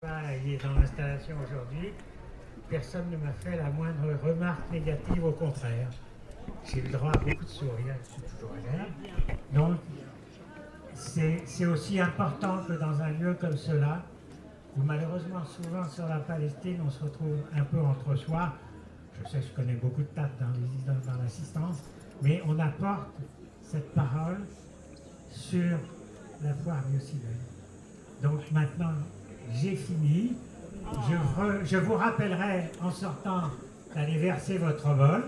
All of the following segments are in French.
Il est dans l'installation aujourd'hui. Personne ne m'a fait la moindre remarque négative, au contraire. J'ai eu le droit à beaucoup de sourires, c'est toujours agréable. Donc, c'est aussi important que dans un lieu comme cela, où malheureusement souvent sur la Palestine, on se retrouve un peu entre soi. Je sais, je connais beaucoup de tates dans l'assistance, mais on apporte cette parole sur la foi arméo-syrienne. Donc maintenant, j'ai fini. Je vous rappellerai en sortant d'aller verser votre vol.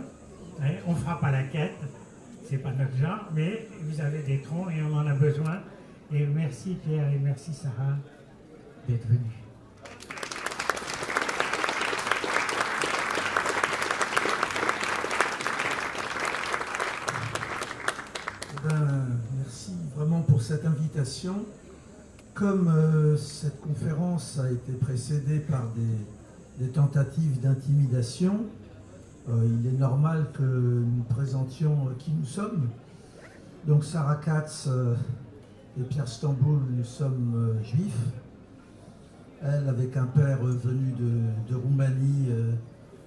On ne fera pas la quête, c'est pas notre genre, mais vous avez des troncs et on en a besoin. Et merci Pierre et merci Sarah d'être venus. Merci vraiment pour cette invitation. Comme cette conférence a été précédée par des tentatives d'intimidation, il est normal que nous présentions qui nous sommes. Donc Sarah Katz et Pierre Stamboul, nous sommes juifs. Elle avec un père venu de Roumanie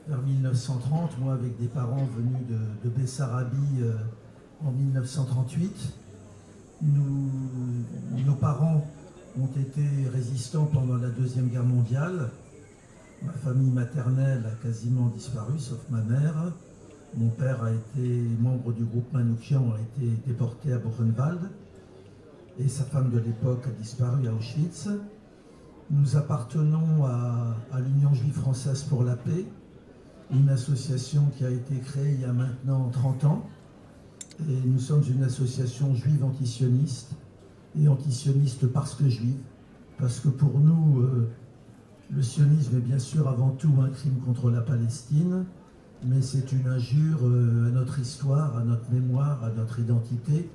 vers 1930, moi avec des parents venus de Bessarabie en 1938. Nos parents ont été résistants pendant la Deuxième Guerre mondiale. Ma famille maternelle a quasiment disparu, sauf ma mère. Mon père a été membre du groupe Manouchian, a été déporté à Buchenwald. Et sa femme de l'époque a disparu à Auschwitz. Nous appartenons à l'Union juive française pour la paix, une association qui a été créée il y a maintenant 30 ans. Et nous sommes une association juive antisioniste, et antisioniste parce que juive, parce que pour nous, le sionisme est bien sûr avant tout un crime contre la Palestine, mais c'est une injure à notre histoire, à notre mémoire, à notre identité,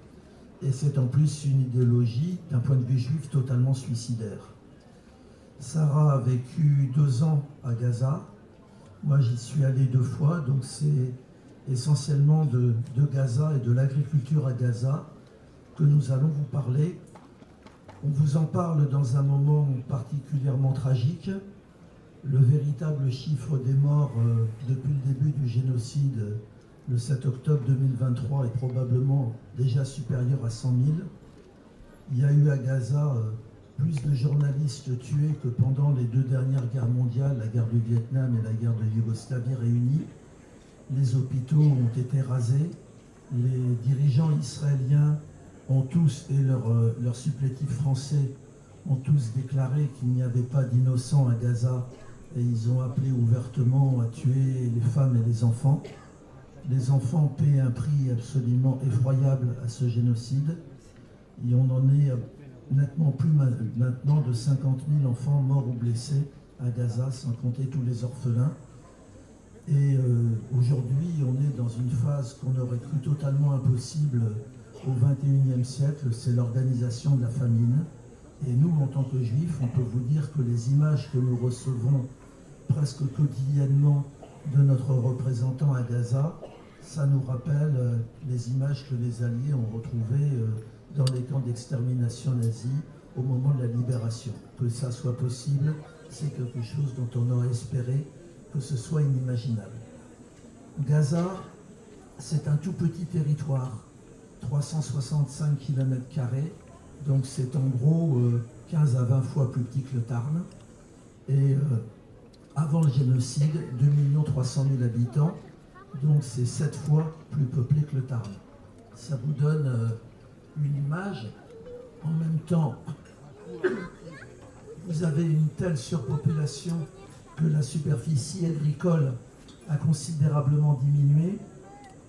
et c'est en plus une idéologie, d'un point de vue juif, totalement suicidaire. Sarah a vécu 2 ans à Gaza, moi j'y suis allé 2 fois, donc c'est essentiellement de Gaza et de l'agriculture à Gaza que nous allons vous parler. On vous en parle dans un moment particulièrement tragique. Le véritable chiffre des morts depuis le début du génocide, le 7 octobre 2023, est probablement déjà supérieur à 100 000. Il y a eu à Gaza plus de journalistes tués que pendant les 2 dernières guerres mondiales, la guerre du Vietnam et la guerre de Yougoslavie réunies. Les hôpitaux ont été rasés, les dirigeants israéliens ont tous, et leurs supplétifs français, ont tous déclaré qu'il n'y avait pas d'innocents à Gaza et ils ont appelé ouvertement à tuer les femmes et les enfants. Les enfants paient un prix absolument effroyable à ce génocide et on en est nettement plus maintenant de 50 000 enfants morts ou blessés à Gaza, sans compter tous les orphelins. Et aujourd'hui, on est dans une phase qu'on aurait cru totalement impossible au XXIe siècle, c'est l'organisation de la famine. Et nous, en tant que juifs, on peut vous dire que les images que nous recevons presque quotidiennement de notre représentant à Gaza, ça nous rappelle les images que les Alliés ont retrouvées dans les camps d'extermination nazis au moment de la libération. Que ça soit possible, c'est quelque chose dont on aurait espéré que ce soit inimaginable. Gaza, c'est un tout petit territoire, 365 km², donc c'est en gros 15 à 20 fois plus petit que le Tarn. Et avant le génocide, 2 300 000 habitants, donc c'est 7 fois plus peuplé que le Tarn. Ça vous donne une image. En même temps, vous avez une telle surpopulation que la superficie agricole a considérablement diminué.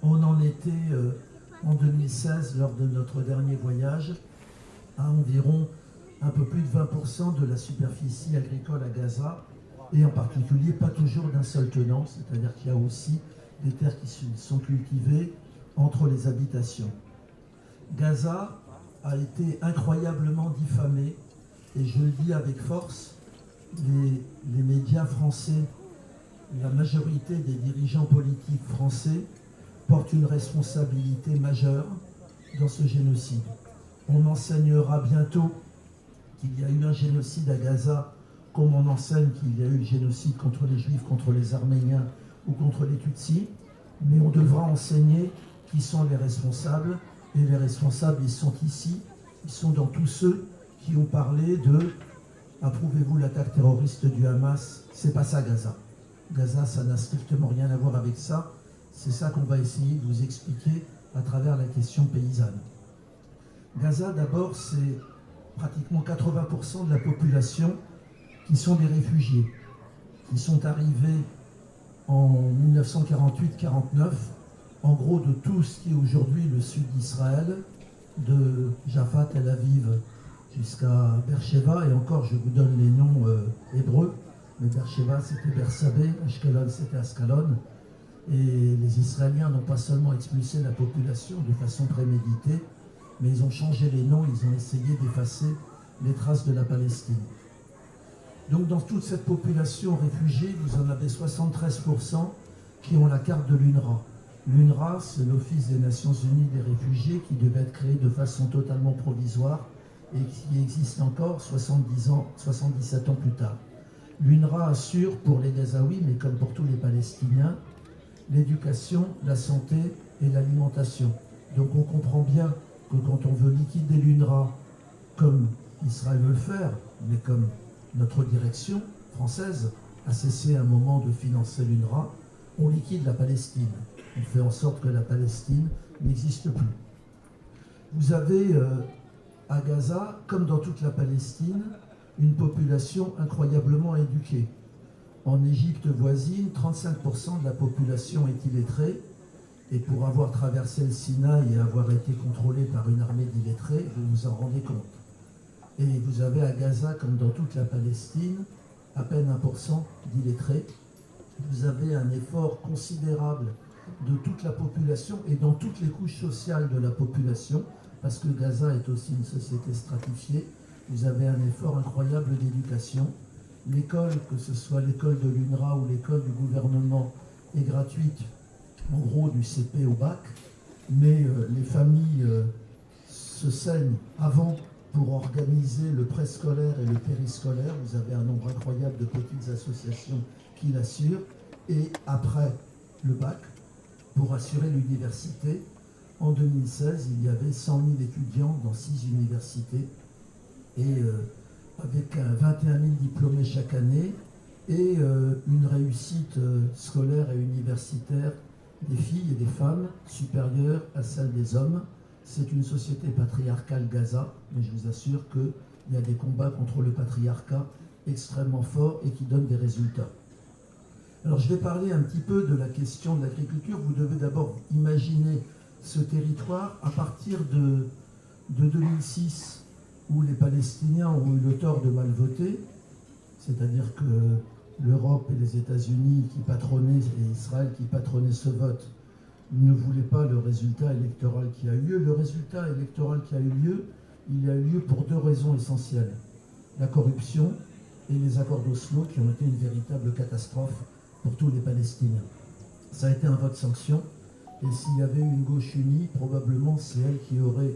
On en était en 2016, lors de notre dernier voyage, à environ un peu plus de 20% de la superficie agricole à Gaza, et en particulier pas toujours d'un seul tenant, c'est-à-dire qu'il y a aussi des terres qui sont cultivées entre les habitations. Gaza a été incroyablement diffamé, et je le dis avec force, les médias français, la majorité des dirigeants politiques français portent une responsabilité majeure dans ce génocide. On enseignera bientôt qu'il y a eu un génocide à Gaza comme on enseigne qu'il y a eu le génocide contre les Juifs, contre les Arméniens ou contre les Tutsis, mais on devra enseigner qui sont les responsables, et les responsables, ils sont ici, ils sont dans tous ceux qui ont parlé de « approuvez-vous l'attaque terroriste du Hamas ?» C'est pas ça Gaza. Gaza, ça n'a strictement rien à voir avec ça. C'est ça qu'on va essayer de vous expliquer à travers la question paysanne. Gaza, d'abord, c'est pratiquement 80% de la population qui sont des réfugiés, qui sont arrivés en 1948-49, en gros de tout ce qui est aujourd'hui le sud d'Israël, de Jaffa, Tel Aviv, jusqu'à Beersheba, et encore je vous donne les noms hébreux, mais Beersheba c'était Bersabé, Ashkelon c'était Ascalon, et les Israéliens n'ont pas seulement expulsé la population de façon préméditée, mais ils ont changé les noms, ils ont essayé d'effacer les traces de la Palestine. Donc dans toute cette population réfugiée, vous en avez 73% qui ont la carte de l'UNRWA. L'UNRWA, c'est l'Office des Nations Unies des réfugiés qui devait être créé de façon totalement provisoire et qui existe encore 77 ans plus tard. L'UNRWA assure pour les Gazaouis, mais comme pour tous les Palestiniens, l'éducation, la santé et l'alimentation. Donc on comprend bien que quand on veut liquider l'UNRWA, comme Israël veut le faire, mais comme notre direction française a cessé un moment de financer l'UNRWA, on liquide la Palestine. On fait en sorte que la Palestine n'existe plus. Vous avez à Gaza, comme dans toute la Palestine, une population incroyablement éduquée. En Égypte voisine, 35% de la population est illettrée, et pour avoir traversé le Sinaï et avoir été contrôlé par une armée d'illettrés, vous vous en rendez compte. Et vous avez à Gaza, comme dans toute la Palestine, à peine 1% d'illettrés. Vous avez un effort considérable de toute la population et dans toutes les couches sociales de la population, parce que Gaza est aussi une société stratifiée. Vous avez un effort incroyable d'éducation. L'école, que ce soit l'école de l'UNRWA ou l'école du gouvernement, est gratuite, en gros du CP au bac, mais les familles se saignent avant pour organiser le préscolaire et le périscolaire. Vous avez un nombre incroyable de petites associations qui l'assurent. Et après le bac, pour assurer l'université, en 2016, il y avait 100 000 étudiants dans 6 universités, et avec 21 000 diplômés chaque année, et une réussite scolaire et universitaire des filles et des femmes supérieure à celle des hommes. C'est une société patriarcale Gaza, mais je vous assure qu'il y a des combats contre le patriarcat extrêmement forts et qui donnent des résultats. Alors je vais parler un petit peu de la question de l'agriculture. Vous devez d'abord imaginer ce territoire à partir de 2006, où les Palestiniens ont eu le tort de mal voter, c'est-à-dire que l'Europe et les États-Unis qui patronaient, et Israël qui patronnait ce vote, ne voulaient pas le résultat électoral qui a eu lieu. Le résultat électoral qui a eu lieu, il a eu lieu pour deux raisons essentielles. La corruption et les accords d'Oslo qui ont été une véritable catastrophe pour tous les Palestiniens. Ça a été un vote sanction, et s'il y avait eu une gauche unie, probablement c'est elle qui aurait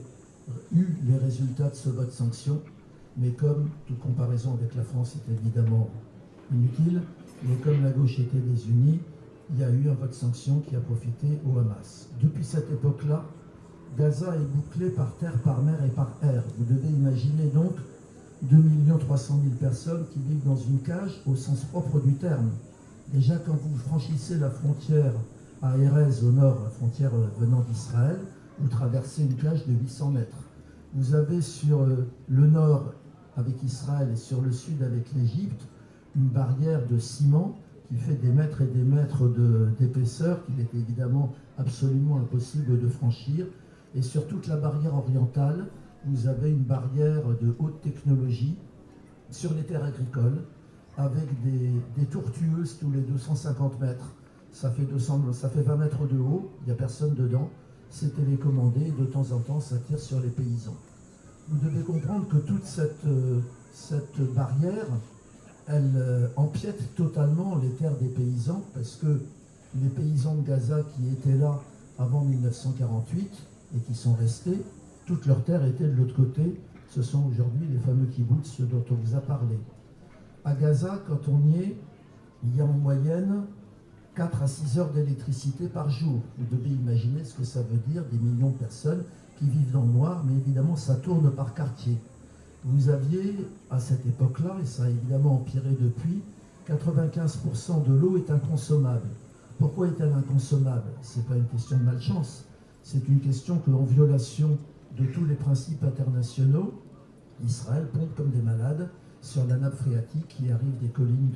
eu les résultats de ce vote sanction, mais comme toute comparaison avec la France est évidemment inutile, mais comme la gauche était désunie, il y a eu un vote sanction qui a profité au Hamas. Depuis cette époque-là, Gaza est bouclé par terre, par mer et par air. Vous devez imaginer donc 2 300 000 personnes qui vivent dans une cage au sens propre du terme. Déjà, quand vous franchissez la frontière à Erez, au nord, la frontière venant d'Israël, vous traversez une cage de 800 mètres. Vous avez sur le nord avec Israël et sur le sud avec l'Égypte une barrière de ciment qui fait des mètres et des mètres d'épaisseur, qu'il est évidemment absolument impossible de franchir. Et sur toute la barrière orientale, vous avez une barrière de haute technologie sur les terres agricoles, avec des tourtueuses tous les 250 mètres. Ça fait 20 mètres de haut, il n'y a personne dedans. C'est télécommandé et de temps en temps, ça tire sur les paysans. Vous devez comprendre que toute cette barrière, elle empiète totalement les terres des paysans, parce que les paysans de Gaza qui étaient là avant 1948 et qui sont restés, toutes leurs terres étaient de l'autre côté. Ce sont aujourd'hui les fameux kibboutz dont on vous a parlé. À Gaza, quand on y est, il y a en moyenne 4 à 6 heures d'électricité par jour. Vous devez imaginer ce que ça veut dire, des millions de personnes qui vivent dans le noir, mais évidemment ça tourne par quartier. Vous aviez, à cette époque-là, et ça a évidemment empiré depuis, 95% de l'eau est inconsommable. Pourquoi est-elle inconsommable? Ce n'est pas une question de malchance, c'est une question que, en violation de tous les principes internationaux, Israël pompe comme des malades sur la nappe phréatique qui arrive des collines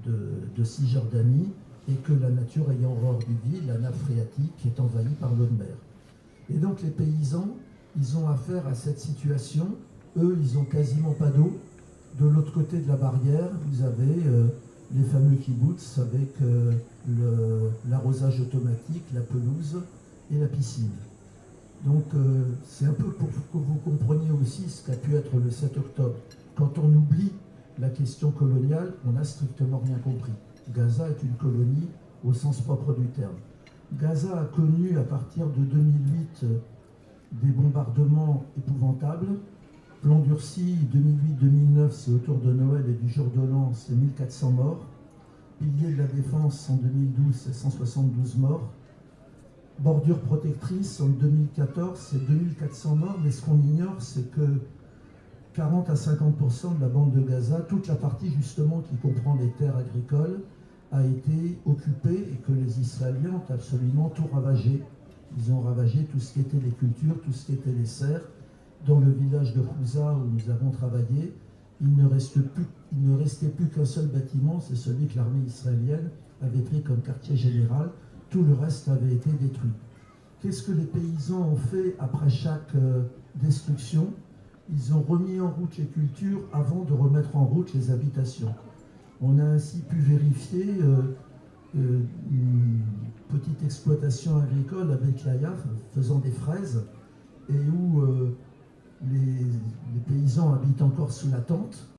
de Cisjordanie, et que la nature ayant horreur du vide, la nappe phréatique est envahie par l'eau de mer. Et donc les paysans, ils ont affaire à cette situation. Eux, ils n'ont quasiment pas d'eau. De l'autre côté de la barrière, vous avez les fameux kibbutz avec l'arrosage automatique, la pelouse et la piscine. Donc c'est un peu pour que vous compreniez aussi ce qu'a pu être le 7 octobre. Quand on oublie la question coloniale, on n'a strictement rien compris. Gaza est une colonie au sens propre du terme. Gaza a connu à partir de 2008 des bombardements épouvantables. Plan durci 2008-2009, c'est autour de Noël et du jour de l'an, c'est 1400 morts. Pilier de la défense en 2012, c'est 172 morts. Bordure protectrice en 2014, c'est 2400 morts, mais ce qu'on ignore, c'est que 40 à 50% de la bande de Gaza, toute la partie justement qui comprend les terres agricoles, a été occupée et que les Israéliens ont absolument tout ravagé. Ils ont ravagé tout ce qui était les cultures, tout ce qui était les serres. Dans le village de Houza où nous avons travaillé, il ne restait plus qu'un seul bâtiment, c'est celui que l'armée israélienne avait pris comme quartier général. Tout le reste avait été détruit. Qu'est-ce que les paysans ont fait après chaque destruction? Ils ont remis en route les cultures avant de remettre en route les habitations. On a ainsi pu vérifier une petite exploitation agricole avec l'Aya faisant des fraises et où les paysans habitent encore sous la tente.